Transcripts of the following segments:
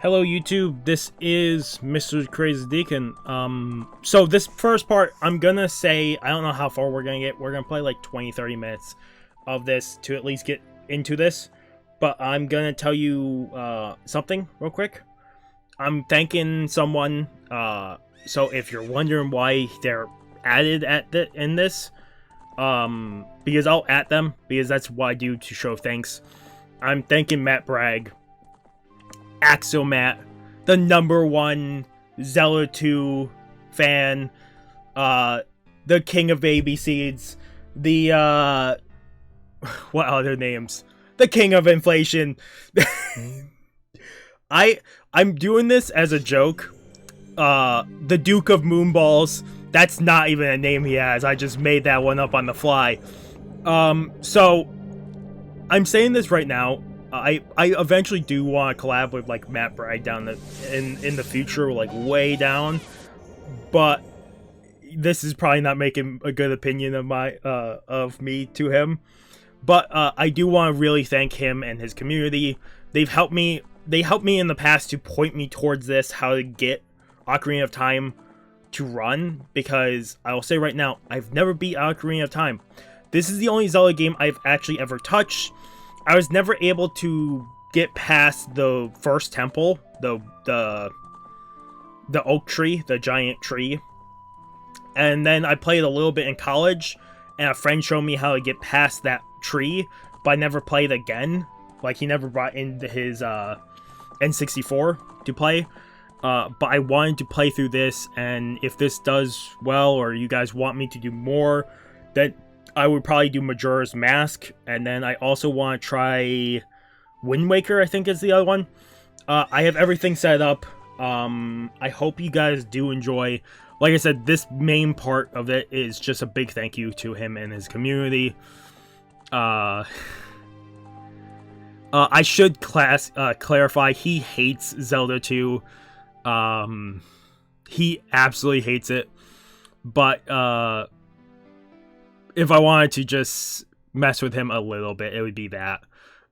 Hello YouTube, this is Mr. Crazy Deacon. So this first part, I'm gonna say, I don't know how far we're gonna get. We're gonna play like 20-30 minutes of this to at least get into this. But I'm gonna tell you something real quick. I'm thanking someone, so if you're wondering why they're added in this, because I'll at them, because that's what I do to show thanks. I'm thanking Matt Bragg, Axomat, the #1 Zelda 2 fan, the king of baby seeds, the, what other names? The king of inflation. I'm doing this as a joke. The Duke of Moonballs, that's not even a name he has, I just made that one up on the fly. So, I'm saying this right now. I eventually do want to collab with like Matt Bragg down in the future, like way down, but this is probably not making a good opinion of me to him. But I do want to really thank him and his community. They helped me in the past to point me towards this, how to get Ocarina of Time to run, because I will say right now, I've never beat Ocarina of Time. This is the only Zelda game I've actually ever touched. I was never able to get past the first temple, the oak tree, the giant tree. And then I played a little bit in college, and a friend showed me how to get past that tree, but I never played again. Like, he never brought in his N64 to play. But I wanted to play through this, and if this does well, or you guys want me to do more, then I would probably do Majora's Mask, and then I also want to try Wind Waker, I think is the other one. I have everything set up. I hope you guys do enjoy. Like I said, this main part of it is just a big thank you to him and his community. I should clarify, he hates Zelda 2. He absolutely hates it. But, if I wanted to just mess with him a little bit, it would be that.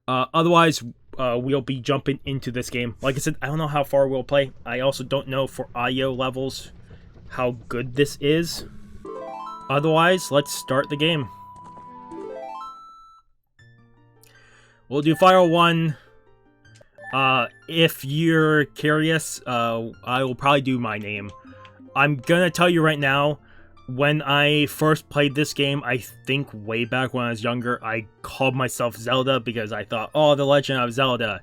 Otherwise, we'll be jumping into this game. Like I said, I don't know how far we'll play. I also don't know for audio levels how good this is. Otherwise, let's start the game. We'll do Fire 1. If you're curious, I will probably do my name. I'm gonna tell you right now, when I first played this game, I think way back when I was younger, I called myself Zelda because I thought, oh, The Legend of Zelda.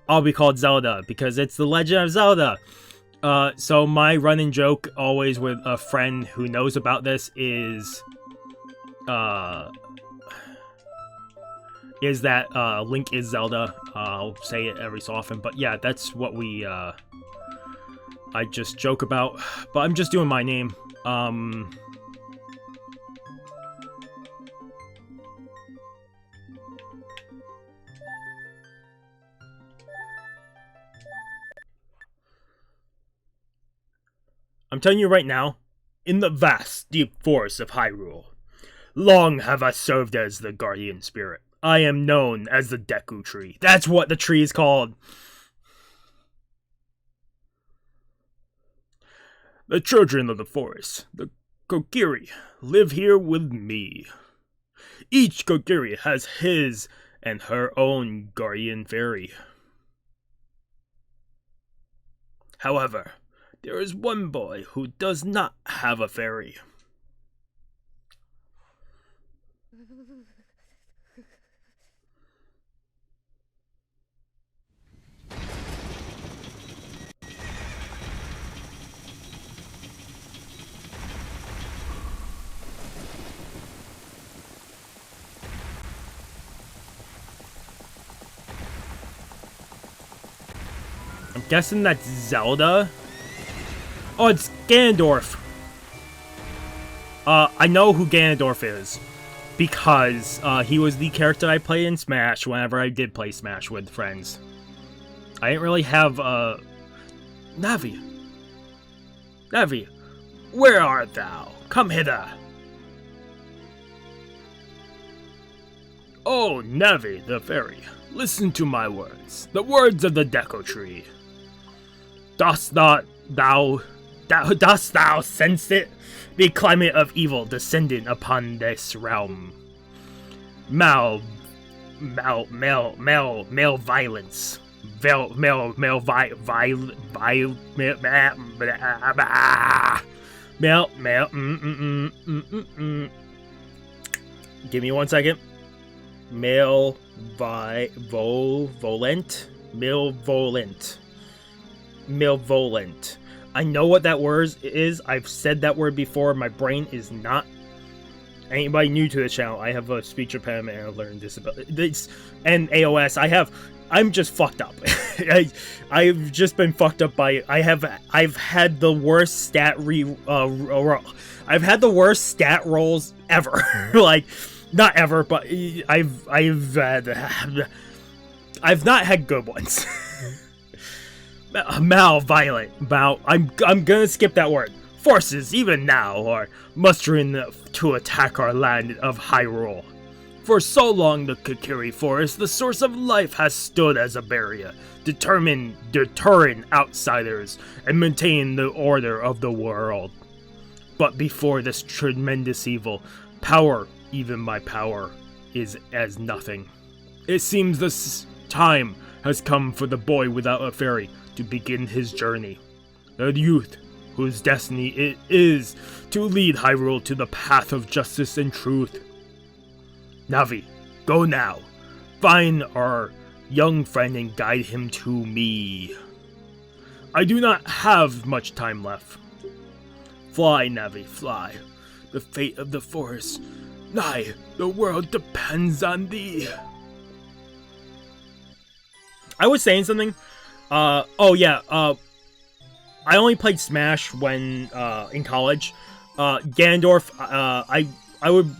I'll be called Zelda because it's The Legend of Zelda. So my running joke always with a friend who knows about this is that Link is Zelda. I'll say it every so often, but yeah, that's what I just joke about. But I'm just doing my name. I'm telling you right now, in the vast, deep forests of Hyrule, long have I served as the guardian spirit. I am known as the Deku tree. That's what the tree is called. The children of the forest, the Kokiri, live here with me. Each Kokiri has his and her own guardian fairy. However, there is one boy who does not have a fairy. I'm guessing that's Zelda. Oh, it's Ganondorf. I know who Ganondorf is because he was the character I played in Smash whenever I did play Smash with friends. I didn't really have Navi. Navi, where art thou? Come hither. Oh, Navi, the fairy, listen to my words, the words of the Deku tree. Dost thou sense it? The climate of evil descendant upon this realm. Male violence. Give me 1 second. Malevolent. I know what that word is. I've said that word before. My brain is not. Anybody new to the channel, I have a speech impediment and a learning disability. And AOS. I'm just fucked up. I've just been fucked up by. I've had the worst stat I've had the worst stat rolls ever. Like, not ever, but I've not had good ones. Malviolent. I'm gonna skip that word. Forces, even now, are mustering to attack our land of Hyrule. For so long, the Kokiri Forest, the source of life, has stood as a barrier, deterring outsiders and maintaining the order of the world. But before this tremendous evil, power, even my power, is as nothing. It seems the time has come for the boy without a fairy to begin his journey. The youth whose destiny it is to lead Hyrule to the path of justice and truth. Navi, go now. Find our young friend and guide him to me. I do not have much time left. Fly, Navi, fly. The fate of the forest, nay, the world depends on thee. I was saying something. I only played Smash when in college. Ganondorf, I would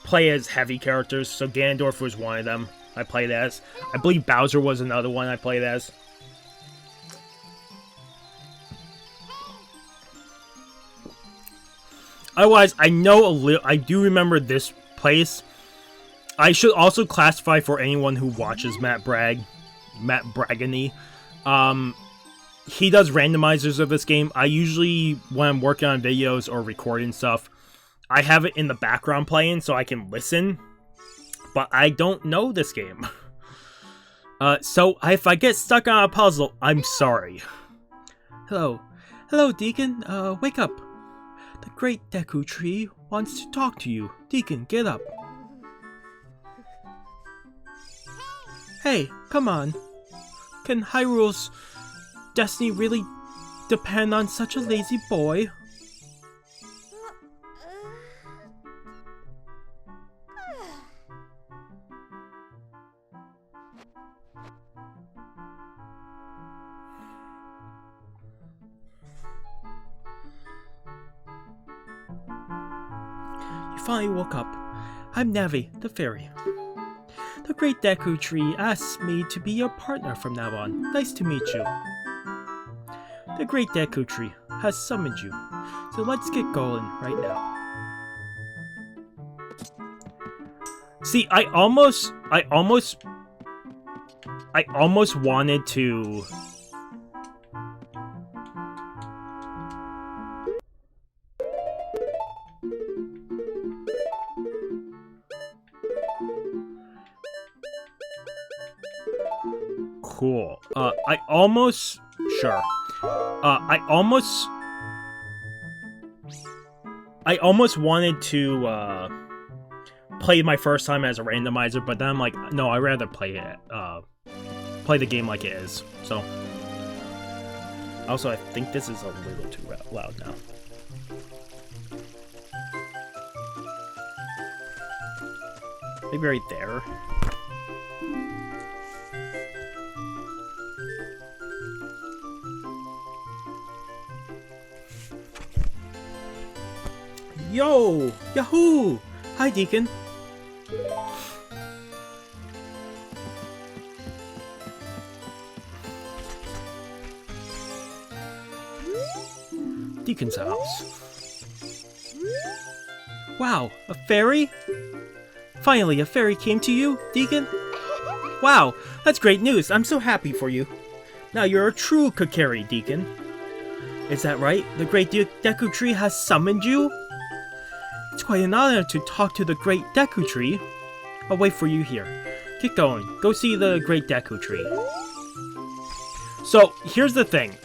play as heavy characters, so Ganondorf was one of them I played as. I believe Bowser was another one I played as. Otherwise, I do remember this place. I should also classify for anyone who watches Matt Bragg, Matt Braggany. He does randomizers of this game. I usually, when I'm working on videos or recording stuff, I have it in the background playing so I can listen. But I don't know this game. So if I get stuck on a puzzle, I'm sorry. Hello, Deacon. Wake up. The great Deku tree wants to talk to you. Deacon, get up. Hey, come on. Can Hyrule's destiny really depend on such a lazy boy? You finally woke up. I'm Navi, the fairy. The great Deku tree asks me to be your partner from now on. Nice to meet you. The great Deku tree has summoned you, so let's get going right now. See, I almost wanted to. Cool. I almost wanted to play my first time as a randomizer, but then I'm like, no, I'd rather play the game like it is. So, also, I think this is a little too loud now. Maybe right there. Yo! Yahoo! Hi, Deacon. Deacon's house. Wow, a fairy? Finally, a fairy came to you, Deacon? Wow, that's great news. I'm so happy for you. Now you're a true Kokiri, Deacon. Is that right? The great Deku Tree has summoned you? It's quite an honor to talk to the great Deku Tree. I'll wait for you here. Get going. Go see the great Deku Tree. So, here's the thing.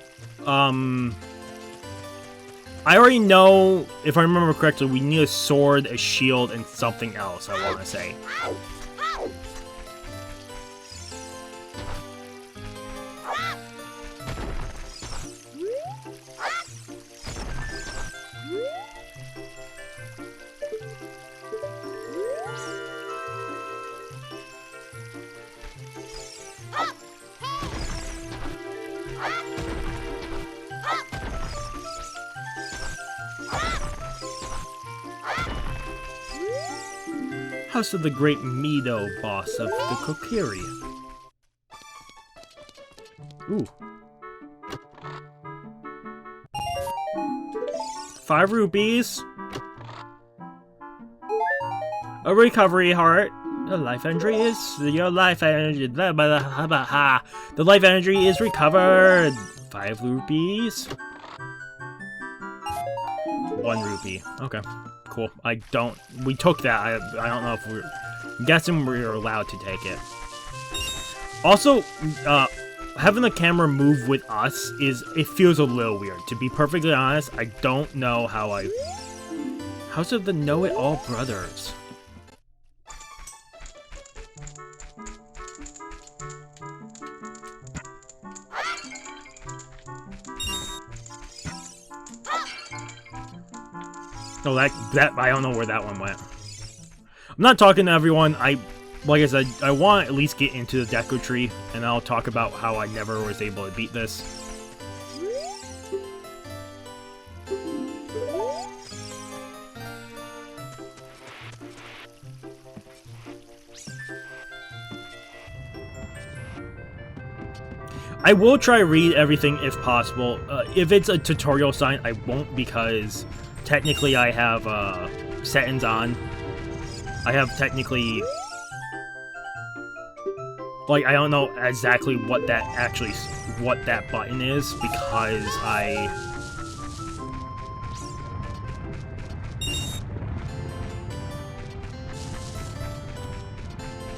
I already know, if I remember correctly, we need a sword, a shield, and something else, I want to say. House of the Great Mido boss of the Kokiri. Ooh. 5 rupees. A recovery heart. The life energy is your life energy. The life energy is recovered. 5 rupees. 1 rupee. Okay. Cool. We took that. I don't know if I'm guessing we're allowed to take it. Also, having the camera move with us it feels a little weird. To be perfectly honest, I don't know how House of the Know-It-All Brothers. No, that I don't know where that one went. I'm not talking to everyone. Like I said, I want to at least get into the Deku Tree, and I'll talk about how I never was able to beat this. I will try to read everything if possible. If it's a tutorial sign, I won't, because technically I have settings on. I have technically, like, I don't know exactly what that button is, because I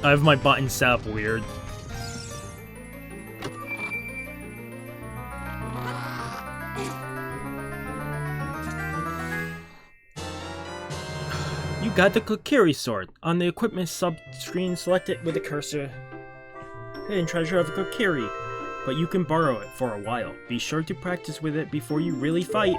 have my buttons set up weird. You got the Kokiri sword. On the equipment sub-screen, select it with a cursor. Hidden treasure of Kokiri. But you can borrow it for a while. Be sure to practice with it before you really fight.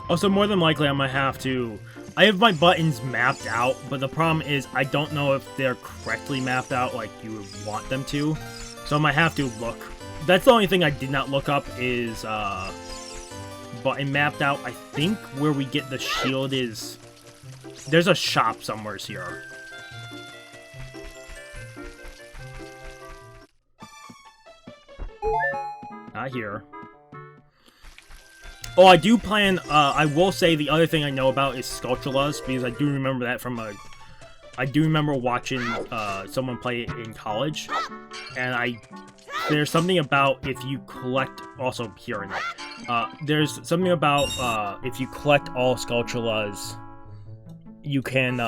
Also, more than likely, I might have to... I have my buttons mapped out, but the problem is I don't know if they're correctly mapped out like you would want them to. So I might have to look. That's the only thing I did not look up is button mapped out. I think where we get the shield is... There's a shop somewhere here. Not here. Oh, I do plan, I will say the other thing I know about is Sculptulas, because I do remember that from I do remember watching, someone play it in college, and there's something about if you collect, also here in it, there's something about, if you collect all Sculptulas, you can,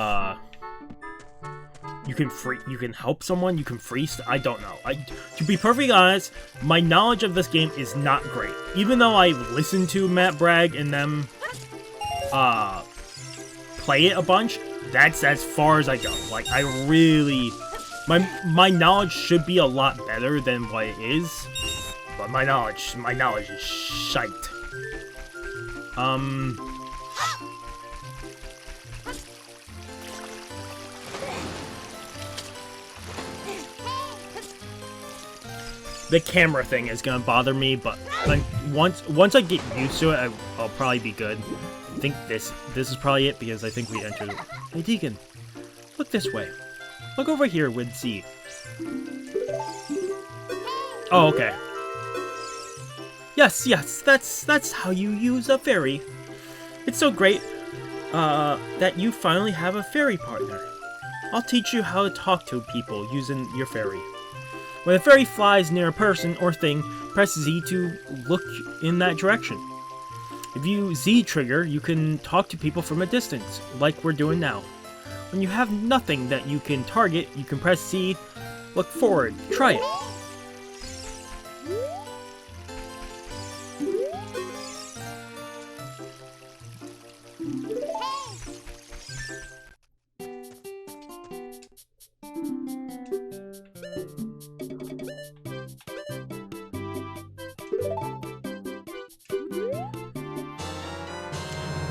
you can help someone, you can freeze. I don't know. To be perfectly honest, my knowledge of this game is not great. Even though I listened to Matt Bragg and them play it a bunch, that's as far as I go. Like, I really, my knowledge should be a lot better than what it is, but my knowledge is shite. The camera thing is gonna bother me, but like, once I get used to it, I'll probably be good. I think this is probably it, because I think we entered. Hey Deacon, look this way. Look over here with Z. Oh, okay. Yes, that's how you use a fairy. It's so great that you finally have a fairy partner. I'll teach you how to talk to people using your fairy. When a fairy flies near a person or thing, press Z to look in that direction. If you Z trigger, you can talk to people from a distance, like we're doing now. When you have nothing that you can target, you can press Z, look forward, try it.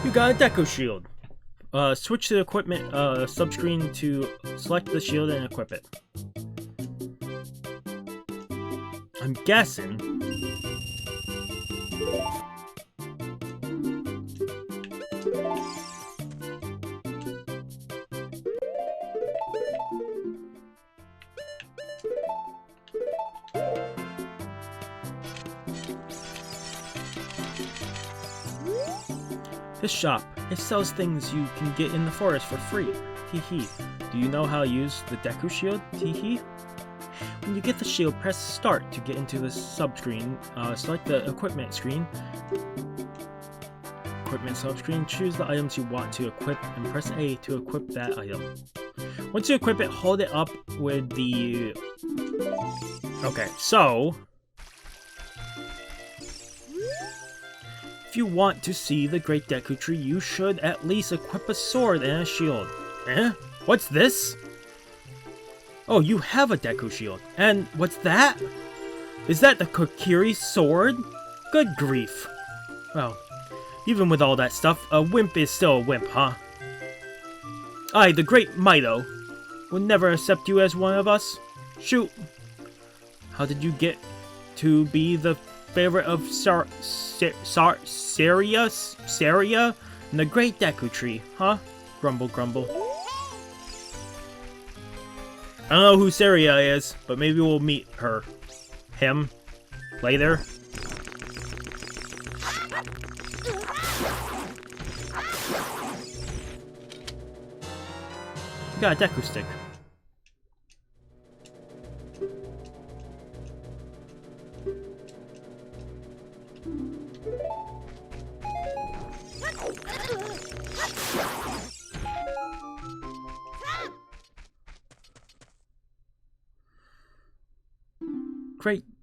You got a Deku shield. Switch to the equipment subscreen to select the shield and equip it. I'm guessing. This shop, it sells things you can get in the forest for free. Teehee. Do you know how to use the Deku shield? Teehee. When you get the shield, press start to get into the subscreen. Select the equipment screen. Equipment subscreen. Choose the items you want to equip and press A to equip that item. Once you equip it, hold it up with the... Okay, so... If you want to see the Great Deku Tree, you should at least equip a sword and a shield. Eh? What's this? Oh, you have a Deku shield. And what's that? Is that the Kokiri sword? Good grief. Well, even with all that stuff, a wimp is still a wimp, huh? I, the great Mido, would never accept you as one of us. Shoot. How did you get to be the favorite of Saria and the Great Deku Tree, huh? Grumble, grumble. I don't know who Saria is, but maybe we'll meet her. Him. Later. You got a Deku stick.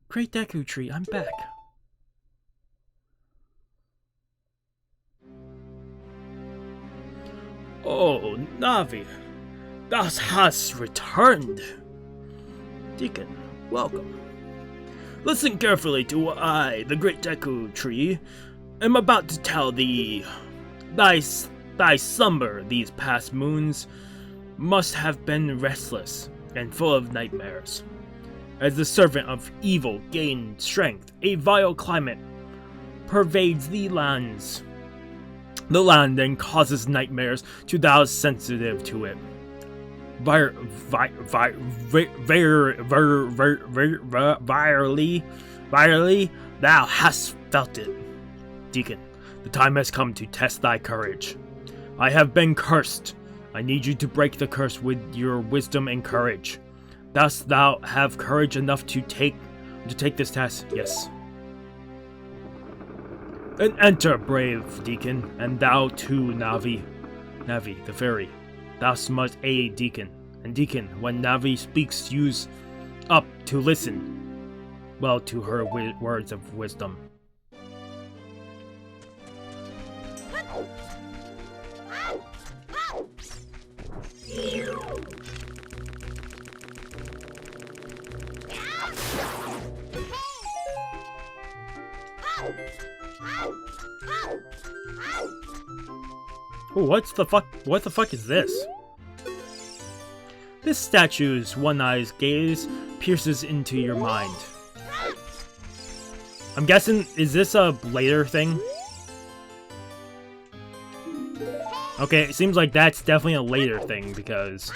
Great Deku Tree, I'm back. Oh, Navi, thou hast returned. Deacon, welcome. Listen carefully to what I, the Great Deku Tree, am about to tell thee. Thy slumber these past moons must have been restless and full of nightmares. As the servant of evil gained strength, a vile climate pervades the lands. The land then causes nightmares to those sensitive to it. Virally, thou hast felt it. Deacon, the time has come to test thy courage. I have been cursed. I need you to break the curse with your wisdom and courage. Dost thou have courage enough to take this task? Yes. Then enter, brave Deacon, and thou too, Navi. Navi, the fairy. Thou must aid Deacon. And Deacon, when Navi speaks, use up to listen, well, to her words of wisdom. Oh, what the fuck is this? This statue's one-eyed gaze pierces into your mind. I'm guessing, is this a later thing? Okay, it seems like that's definitely a later thing, because...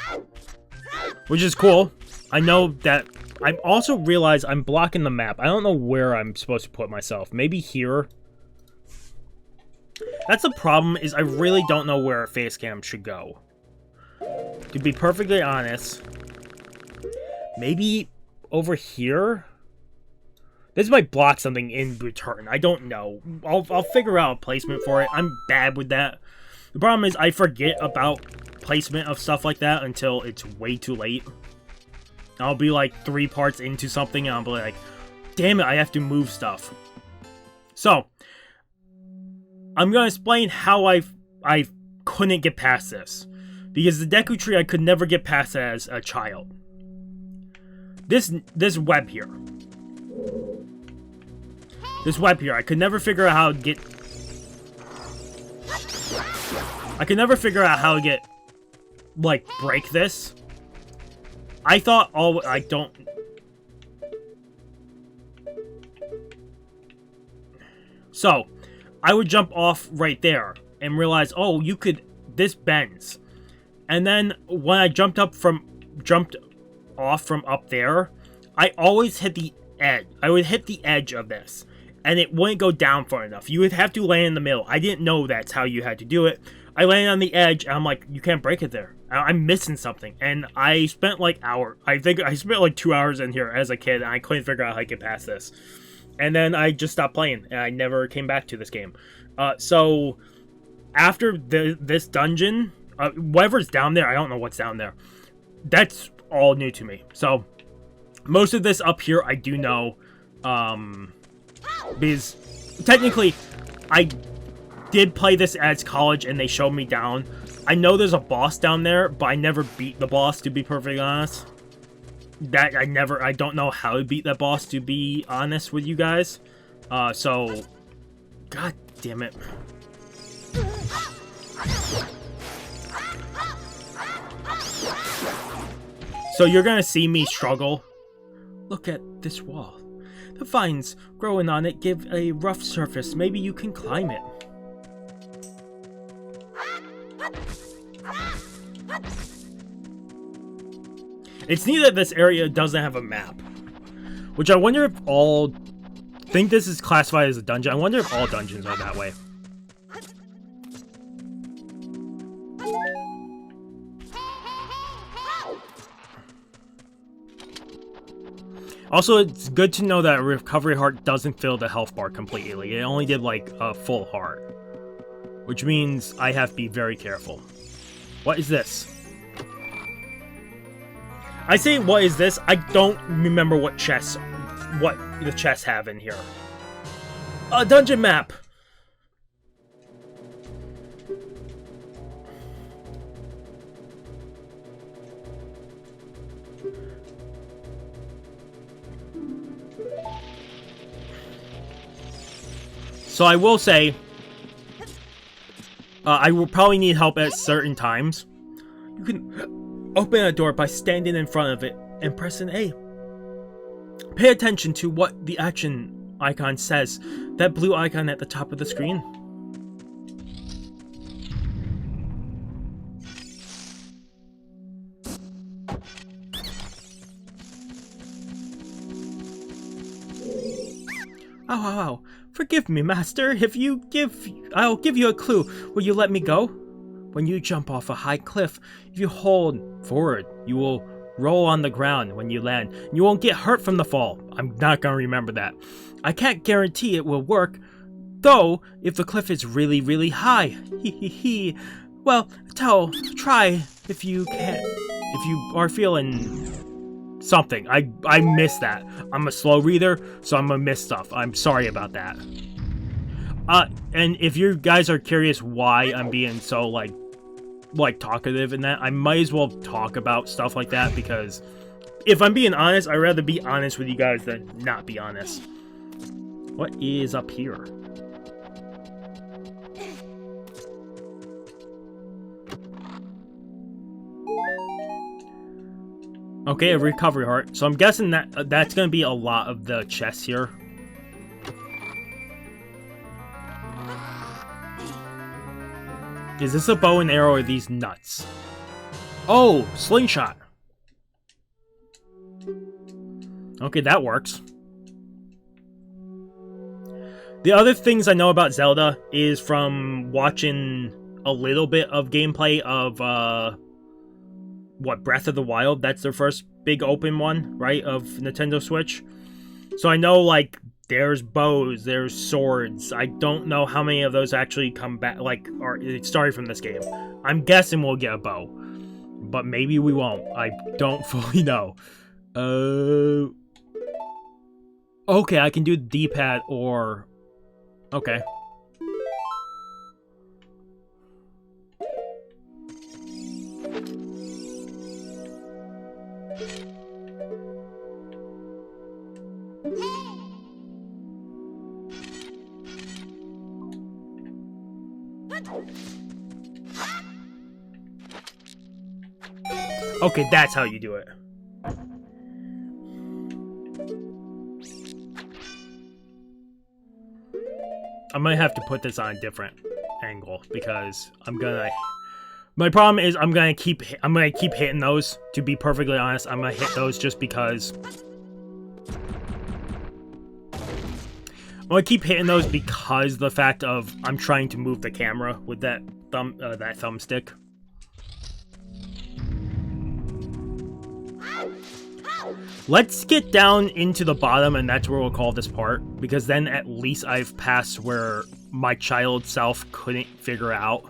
Which is cool. I know that... I also realize I'm blocking the map. I don't know where I'm supposed to put myself. Maybe here? That's the problem, is I really don't know where a face cam should go. To be perfectly honest, maybe over here? This might block something in return. I don't know. I'll figure out a placement for it. I'm bad with that. The problem is I forget about placement of stuff like that until it's way too late. I'll be like 3 parts into something and I'll be like, damn it, I have to move stuff. So, I'm going to explain how I couldn't get past this. Because the Deku tree, I could never get past as a child. This web here. This web here, I could never figure out how to get... I could never figure out how to get, like, break this. I thought I don't... So, I would jump off right there and realize, oh, you could... This bends. And then when I jumped off from up there, I always hit the edge. I would hit the edge of this, and it wouldn't go down far enough. You would have to land in the middle. I didn't know that's how you had to do it. I landed on the edge, and I'm like, you can't break it there. I'm missing something. And I spent like I think I spent like 2 hours in here as a kid, and I couldn't figure out how to get past this. And then I just stopped playing, and I never came back to this game. So after this dungeon... whatever's down there, I don't know what's down there. That's all new to me. So, most of this up here, I do know. Because, technically, I did play this as college, and they showed me down. I know there's a boss down there, but I never beat the boss, to be perfectly honest. I don't know how to beat that boss, to be honest with you guys. So, god damn it. So you're gonna see me struggle. Look at this wall. The vines growing on it give a rough surface. Maybe you can climb it. It's neat that this area doesn't have a map. Which I wonder if all... I think this is classified as a dungeon. I wonder if all dungeons are that way. Also, it's good to know that recovery heart doesn't fill the health bar completely. It only did like a full heart. Which means I have to be very careful. What is this? I say what is this, I don't remember what the chests have in here. A dungeon map! So I will say, I will probably need help at certain times. You can open a door by standing in front of it and pressing A. Pay attention to what the action icon says, that blue icon at the top of the screen. Ow. Forgive me, master. I'll give you a clue. Will you let me go? When you jump off a high cliff, if you hold forward, you will roll on the ground when you land. You won't get hurt from the fall. I'm not gonna remember that. I can't guarantee it will work, though, if the cliff is really, really high. Well, try if you can. if you are feeling something. I miss that. I'm a slow reader, so I'm gonna miss stuff. I'm sorry about that. And if you guys are curious why I'm being so, like talkative in that, I might as well talk about stuff like that, because if I'm being honest, I'd rather be honest with you guys than not be honest. What is up here? Okay, a recovery heart. So I'm guessing that that's going to be a lot of the chests here. Is this a bow and arrow or are these nuts? Oh, slingshot. Okay, that works. The other things I know about Zelda is from watching a little bit of gameplay of, Breath of the Wild. That's their first big open one, right, of Nintendo Switch. So I know, like, there's bows, there's swords. I don't know how many of those actually come back, like, are started from this game. I'm guessing we'll get a bow, but maybe we won't. I don't fully know. Okay, I can do the D-pad or... Okay. Okay, that's how you do it. I might have to put this on a different angle because I'm gonna... My problem is I'm gonna keep hitting those. To be perfectly honest, I'm gonna hit those just because... I'm gonna keep hitting those because the fact of I'm trying to move the camera with that thumbstick. Let's get down into the bottom, and that's where we'll call this part, because then at least I've passed where my child self couldn't figure out.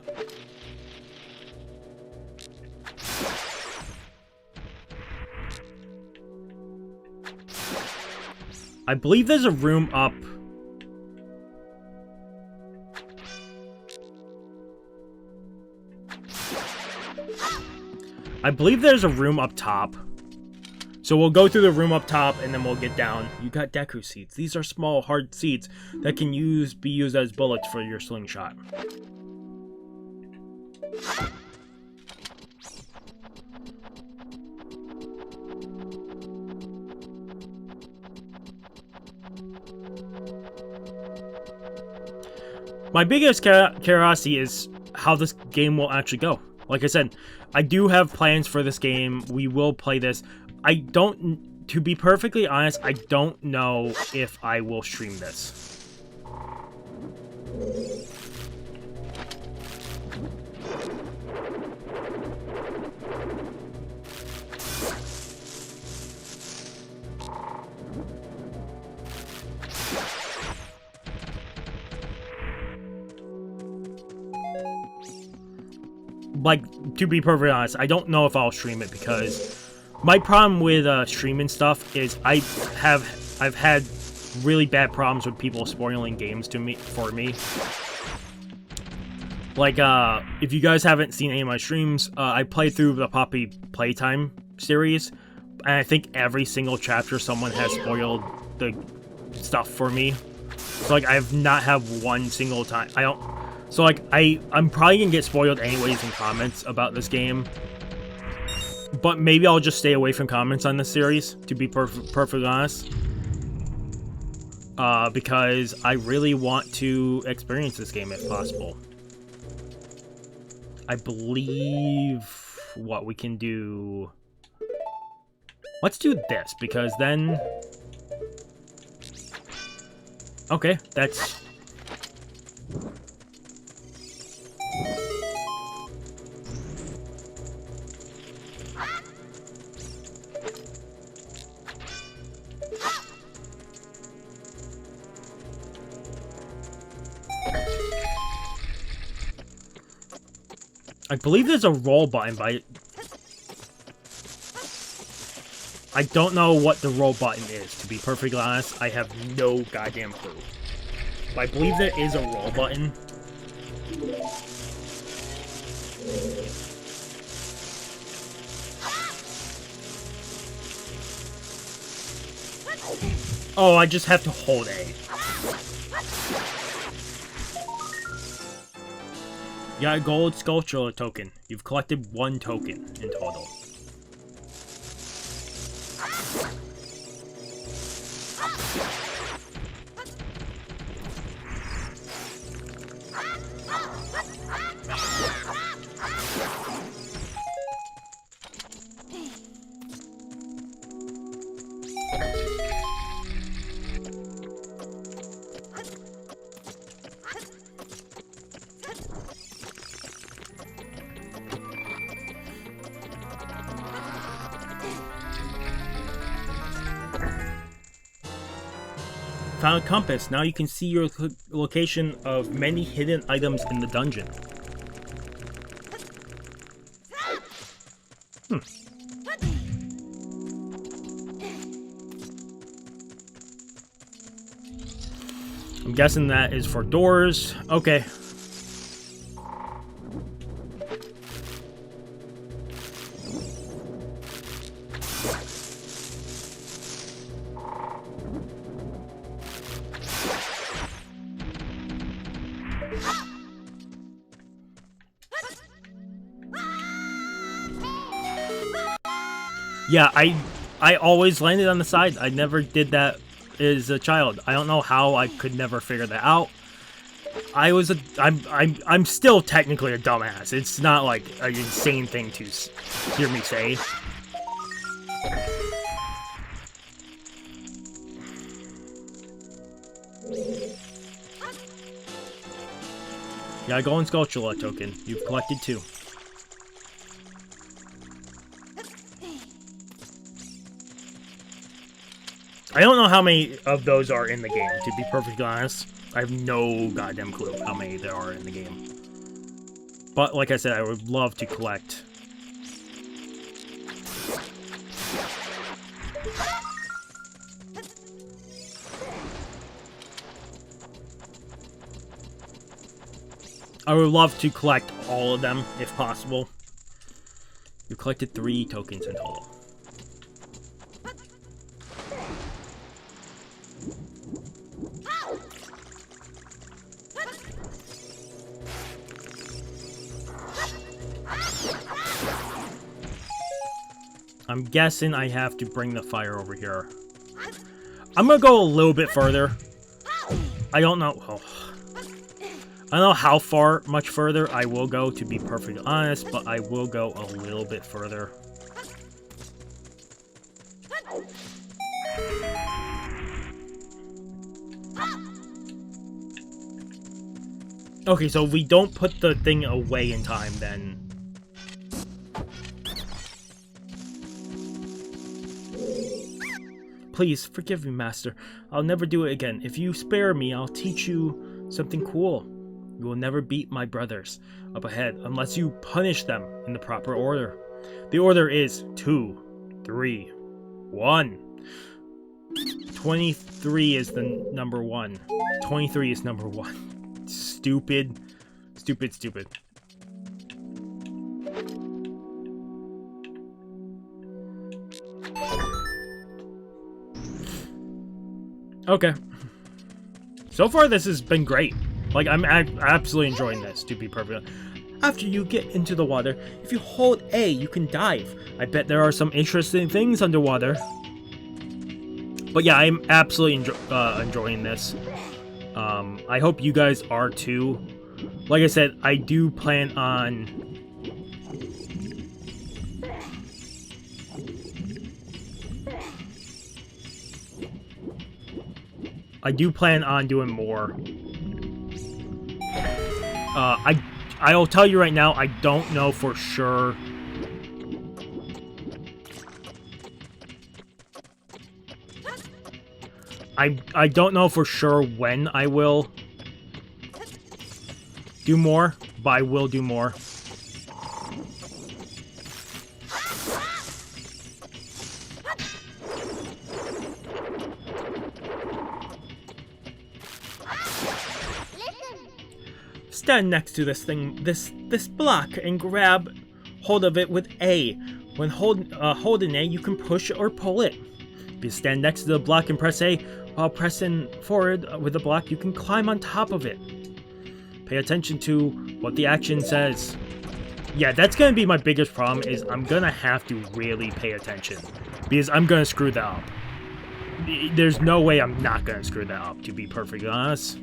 I believe there's a room up. I believe there's a room up top. So we'll go through the room up top, and then we'll get down. You got Deku seeds. These are small, hard seeds that can be used as bullets for your slingshot. My biggest curiosity is how this game will actually go. Like I said, I do have plans for this game. We will play this. To be perfectly honest, I don't know if I will stream this. Like, to be perfectly honest, I don't know if I'll stream it because my problem with streaming stuff is I've had really bad problems with people spoiling games for me. Like, if you guys haven't seen any of my streams, I played through the Poppy Playtime series, and I think every single chapter someone has spoiled the stuff for me. So, like, I have not had one single time. So, like, I'm probably gonna get spoiled anyways in comments about this game. But maybe I'll just stay away from comments on this series, to be perfectly honest. Because I really want to experience this game if possible. I believe what we can do... Let's do this, because then... Okay, that's... I believe there's a roll button, but I don't know what the roll button is, to be perfectly honest. I have no goddamn clue. But I believe there is a roll button. Oh, I just have to hold A. You got a gold sculpture token. You've collected 1 token in total. Found a compass. Now you can see your location of many hidden items in the dungeon. I'm guessing that is for doors. Okay. Yeah, I always landed on the side. I never did that as a child. I don't know how I could never figure that out. I'm still technically a dumbass. It's not like an insane thing to hear me say. Yeah, golden sculpture token. You've collected 2. I don't know how many of those are in the game, to be perfectly honest. I have no goddamn clue how many there are in the game. But, like I said, I would love to collect. I would love to collect all of them, if possible. You collected 3 tokens in total. I'm guessing I have to bring the fire over here. I'm gonna go a little bit further. I don't know. Oh. I don't know how much further I will go, to be perfectly honest, but I will go a little bit further. Okay, so if we don't put the thing away in time, then... Please, forgive me, Master. I'll never do it again. If you spare me, I'll teach you something cool. You will never beat my brothers up ahead unless you punish them in the proper order. The order is 2, 3, 1. 23 is the number 1. 23 is number 1. Stupid. Stupid, stupid. Okay. So far, this has been great. Like, I'm absolutely enjoying this, to be perfect. After you get into the water, if you hold A, you can dive. I bet there are some interesting things underwater. But yeah, I'm absolutely enjoying this. I hope you guys are too. Like I said, I do plan on... doing more. I'll tell you right now, I don't know for sure. I don't know for sure when I will do more, but I will do more. stand next to this thing, this block, and grab hold of it with A. When holding A, you can push or pull it. If you stand next to the block and press A while pressing forward with the block, you can climb on top of it. Pay attention to what the action says. Yeah, that's gonna be my biggest problem, is I'm gonna have to really pay attention, because I'm gonna screw that up. There's no way I'm not gonna screw that up, to be perfectly honest.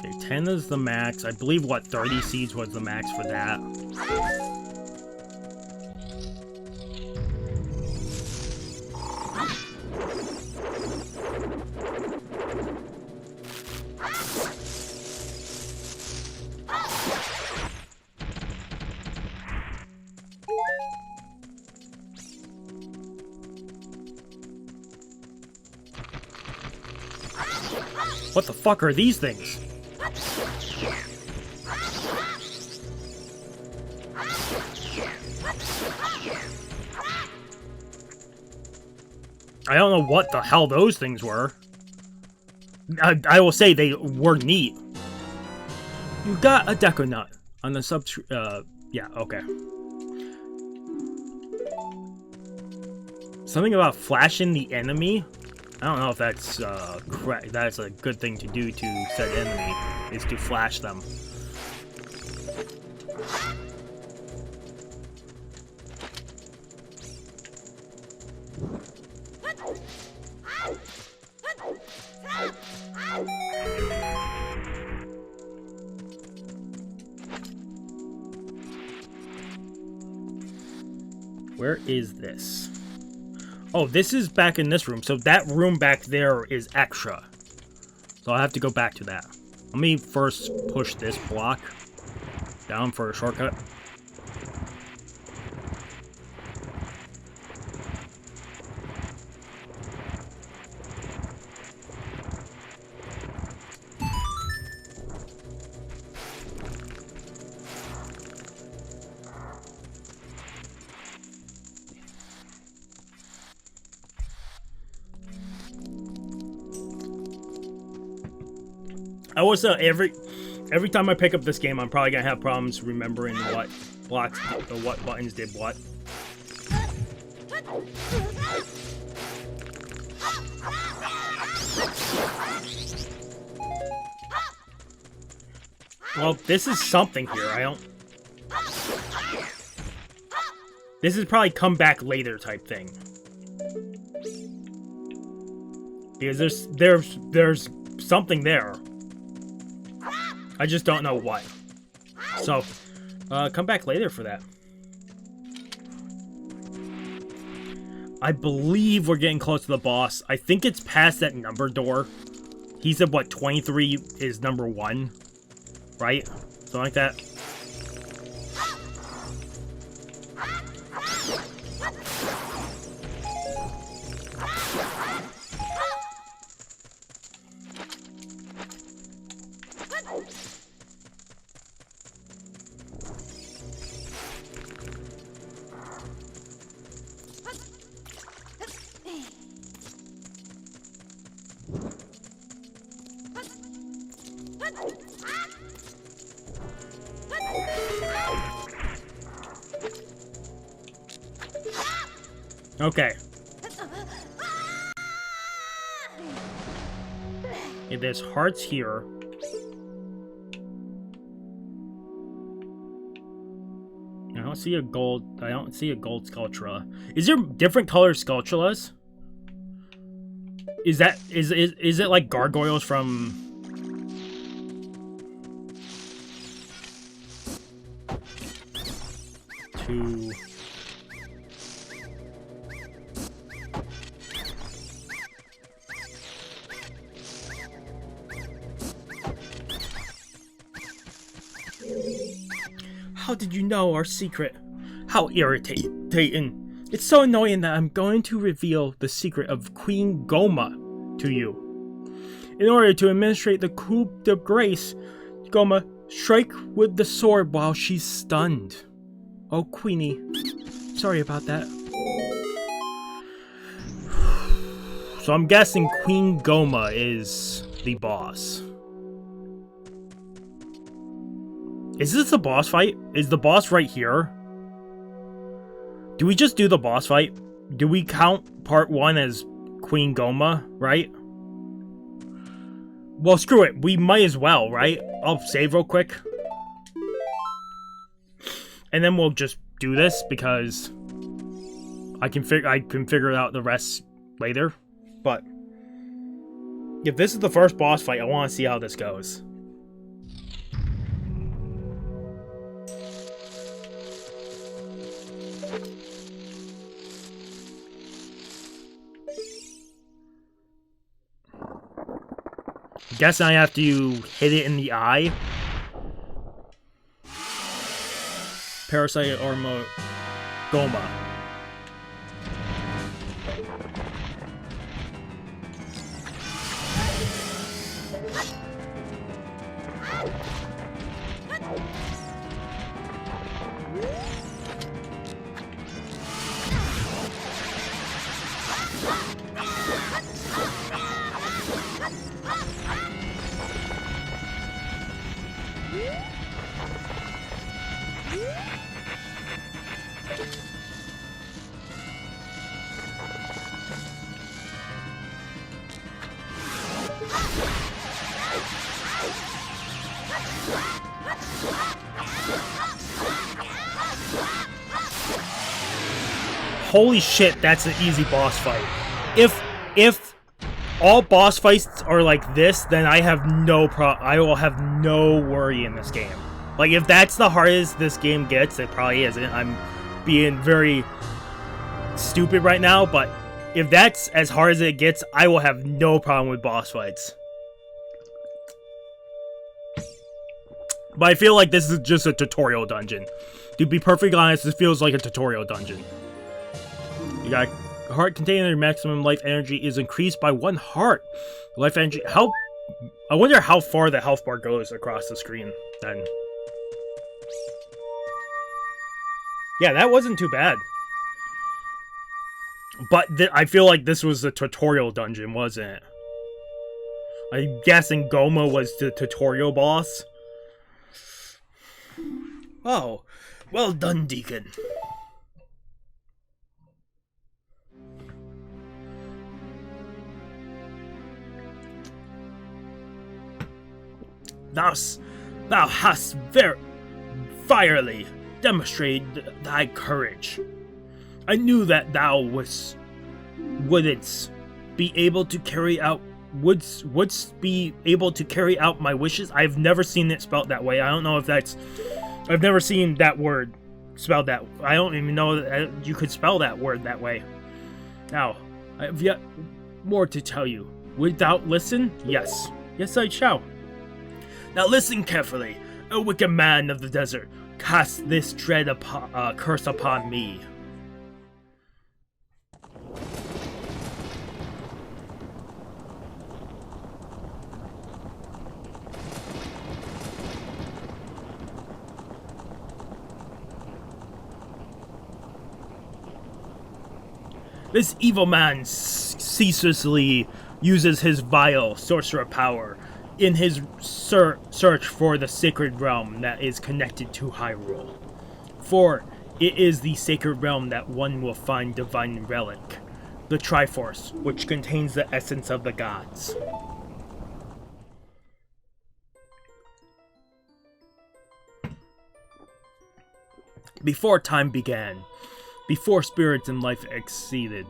Okay, 10 is the max. I believe, what, 30 seeds was the max for that. What the fuck are these things? I don't know what the hell those things were. I will say they were neat. You got a Deku nut on the yeah, okay. Something about flashing the enemy? I don't know if that's correct. That's a good thing to do to said enemy, is to flash them. Where is this? Oh, this is back in this room. So that room back there is extra. So I'll have to go back to that. Let me first push this block down for a shortcut. I will say every time I pick up this game, I'm probably gonna have problems remembering what blocks or what buttons did what. Well, this is something here. I don't. This is probably come back later type thing. Because there's something there. I just don't know what. So, come back later for that. I believe we're getting close to the boss. I think it's past that number door. He said, what, 23 is number 1? Right? Something like that. Okay. Yeah, there's hearts here. I don't see a gold. I don't see a gold Skulltula. Is there different color Skulltulas? Is it like gargoyles from... to... How did you know our secret? How irritating. It's so annoying that I'm going to reveal the secret of Queen Goma to you. In order to administrate the coup de grace, Goma, strike with the sword while she's stunned. Oh, Queenie. Sorry about that. So I'm guessing Queen Goma is the boss. Is this the boss fight? Is the boss right here? Do we just do the boss fight? Do we count part 1 as Queen Goma, right? Well, screw it. We might as well, right? I'll save real quick. And then we'll just do this because I can figure out the rest later. But if this is the first boss fight, I want to see how this goes. Guess I have to hit it in the eye. Parasite Armor Goma. Holy shit, that's an easy boss fight. If all boss fights are like this, then I will have no worry in this game. Like, if that's the hardest this game gets, it probably isn't. I'm being very stupid right now, but if that's as hard as it gets, I will have no problem with boss fights. But I feel like this is just a tutorial dungeon. To be perfectly honest, this feels like a tutorial dungeon. You got a heart container, your maximum life energy is increased by 1 heart. Life energy, I wonder how far the health bar goes across the screen then. Yeah, that wasn't too bad. But I feel like this was a tutorial dungeon, wasn't it? I'm guessing Goma was the tutorial boss. Oh, well done, Deacon. Thou hast very fierily demonstrated thy courage. I knew that thou wouldst be able to carry out my wishes. I've never seen it spelled that way. I don't know if that's... I've never seen that word spelled that... I don't even know that you could spell that word that way. Now, I have yet more to tell you. Wilt thou listen? Yes. Yes, I shall. Now listen carefully. O wicked man of the desert, cast this dread curse upon me. This evil man ceaselessly uses his vile sorcerer power in his search for the sacred realm that is connected to Hyrule. For it is the sacred realm that one will find divine relic, the Triforce, which contains the essence of the gods. Before time began, before spirits and life exceeded,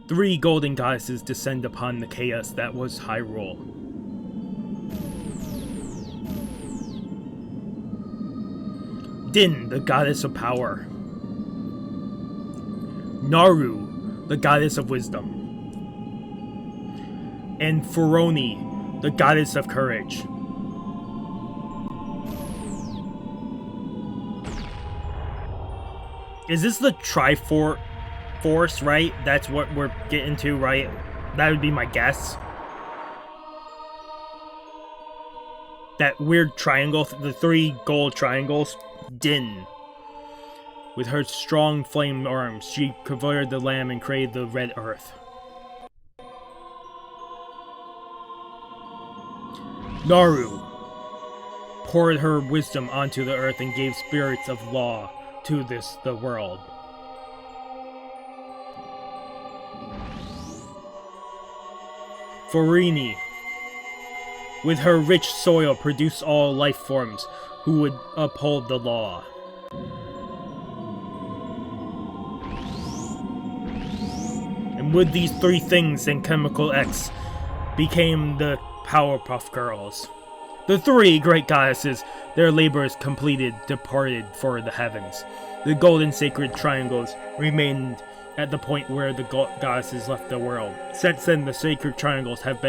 3 golden goddesses descend upon the chaos that was Hyrule. Din, the goddess of power. Naru, the goddess of wisdom. And Furoni, the goddess of courage. Is this the Triforce, right? That's what we're getting to, right? That would be my guess. That weird triangle, the 3 gold triangles. Din. With her strong flame arms, she converted the lamb and created the red earth. Naru poured her wisdom onto the earth and gave spirits of law to the world. Forini, with her rich soil, produced all life forms who would uphold the law. And with these 3 things and Chemical X became the Powerpuff Girls. The 3 great goddesses, their labors completed, departed for the heavens. The golden sacred triangles remained at the point where the goddesses left the world. Since then, the sacred triangles have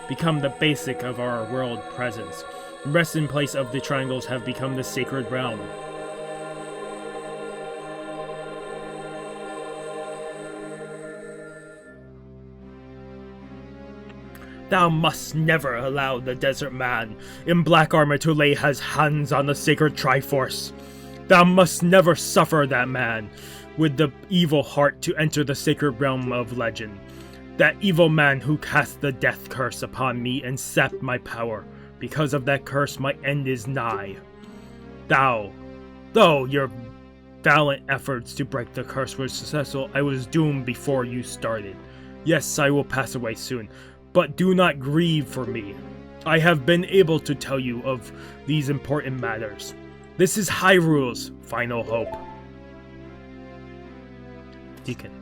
become the basic of our world presence. The resting place of the triangles have become the sacred realm. Thou must never allow the desert man in black armor to lay his hands on the sacred Triforce. Thou must never suffer that man with the evil heart to enter the sacred realm of legend. That evil man who cast the death curse upon me and sapped my power. Because of that curse, my end is nigh. Though your valiant efforts to break the curse were successful, I was doomed before you started. Yes, I will pass away soon. But do not grieve for me. I have been able to tell you of these important matters. This is Hyrule's final hope. Deacon,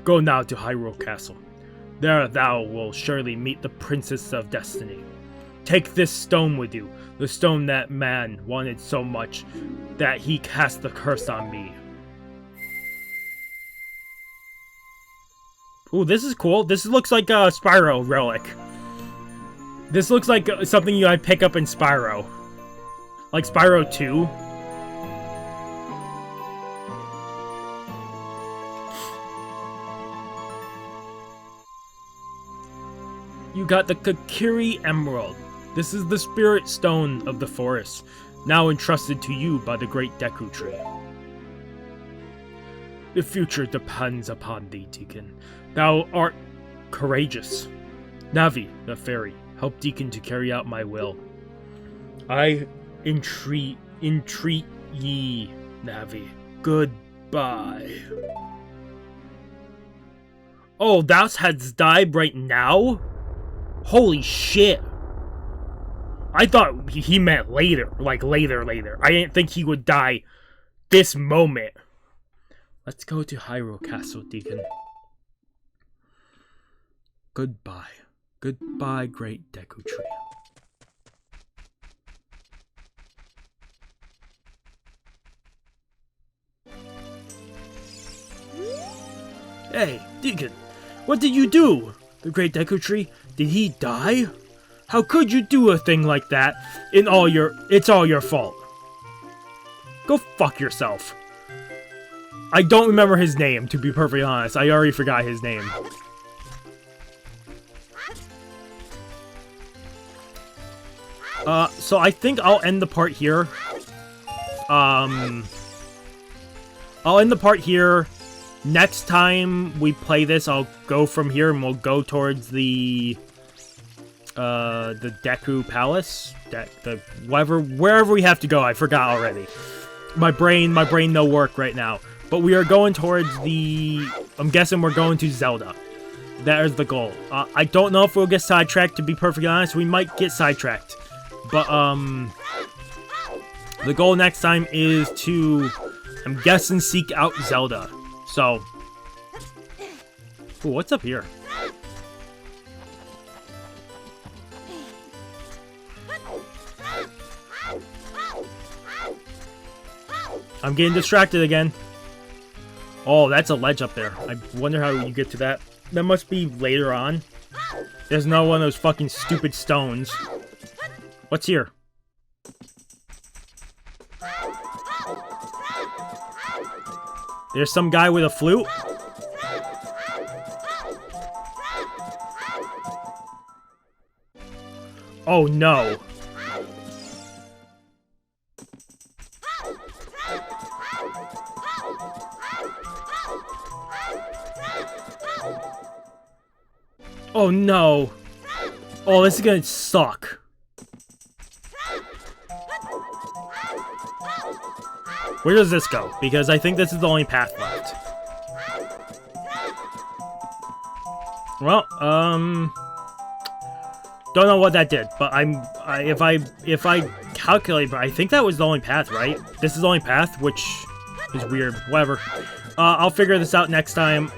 go now to Hyrule Castle. There thou will surely meet the Princess of Destiny. Take this stone with you, the stone that man wanted so much that he cast the curse on me. Ooh, this is cool. This looks like a Spyro relic. This looks like something you might pick up in Spyro. Like Spyro 2. You got the Kakiri Emerald. This is the spirit stone of the forest, now entrusted to you by the great Deku tree. The future depends upon thee, Deacon. Thou art courageous. Navi, the fairy, help Deacon to carry out my will. I entreat ye, Navi. Goodbye. Oh, thou hadst died right now? Holy shit. I thought he meant later. Like later. I didn't think he would die this moment. Let's go to Hyrule Castle, Deacon. Goodbye. Goodbye, great Deku tree. Hey, Deacon, what did you do? The great Deku tree, did he die? How could you do a thing like that? It's all your fault. Go fuck yourself. I don't remember his name, to be perfectly honest. I already forgot his name. So I think I'll end the part here. I'll end the part here. Next time we play this, I'll go from here and we'll go towards the Deku Palace. Wherever we have to go, I forgot already. My brain no work right now. But we are going towards I'm guessing we're going to Zelda. That is the goal. I don't know if we'll get sidetracked, to be perfectly honest. We might get sidetracked. But, the goal next time is to, I'm guessing, seek out Zelda. So, Ooh, what's up here? I'm getting distracted again. Oh, that's a ledge up there. I wonder how you get to that. That must be later on. There's no one of those fucking stupid stones. What's here? There's some guy with a flute? Oh no. Oh no. Oh, this is gonna suck. Where does this go? Because I think this is the only path left. Well, don't know what that did, but if I calculate, but I think that was the only path, right? This is the only path, which is weird. Whatever. I'll figure this out next time.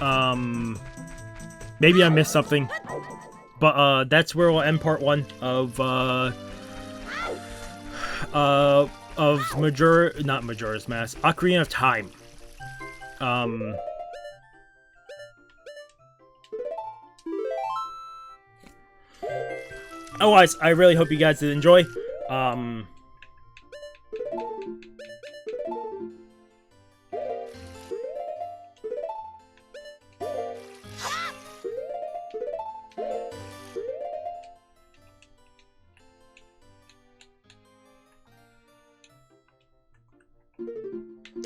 Maybe I missed something. But that's where we'll end part 1 of not Majora's Mask, Ocarina of Time. Otherwise, I really hope you guys did enjoy.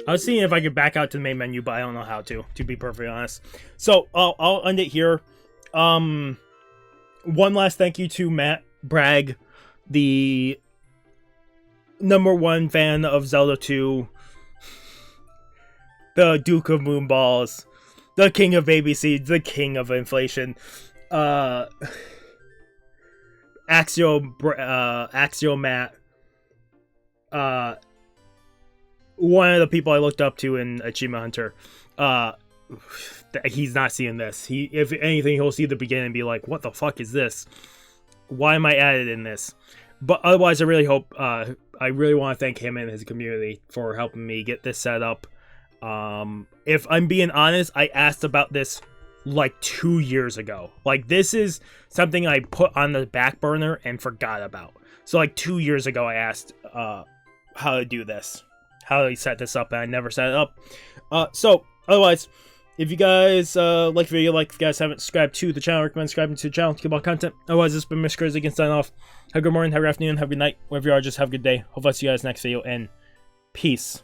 I was seeing if I could back out to the main menu, but I don't know how to be perfectly honest. So, I'll end it here. One last thank you to Matt Bragg, the #1 fan of Zelda 2, the Duke of Moonballs, the king of baby seeds, the king of inflation, Axio Matt, one of the people I looked up to in Achievement Hunter. He's not seeing this. If anything, he'll see the beginning and be like, what the fuck is this? Why am I added in this? But otherwise, I really hope, I really want to thank him and his community for helping me get this set up. If I'm being honest, I asked about this like 2 years ago. Like, this is something I put on the back burner and forgot about. So like 2 years ago, I asked how to do this, how to set this up, and I never set it up. So otherwise, if you guys like the video, if you guys haven't subscribed to the channel, I recommend subscribing to the channel to get more content. Otherwise, this has been Mr. Crazy again, signing off. Have a good morning, have a good afternoon, have a good night, wherever you are, just have a good day. Hope I'll see you guys next video, and peace.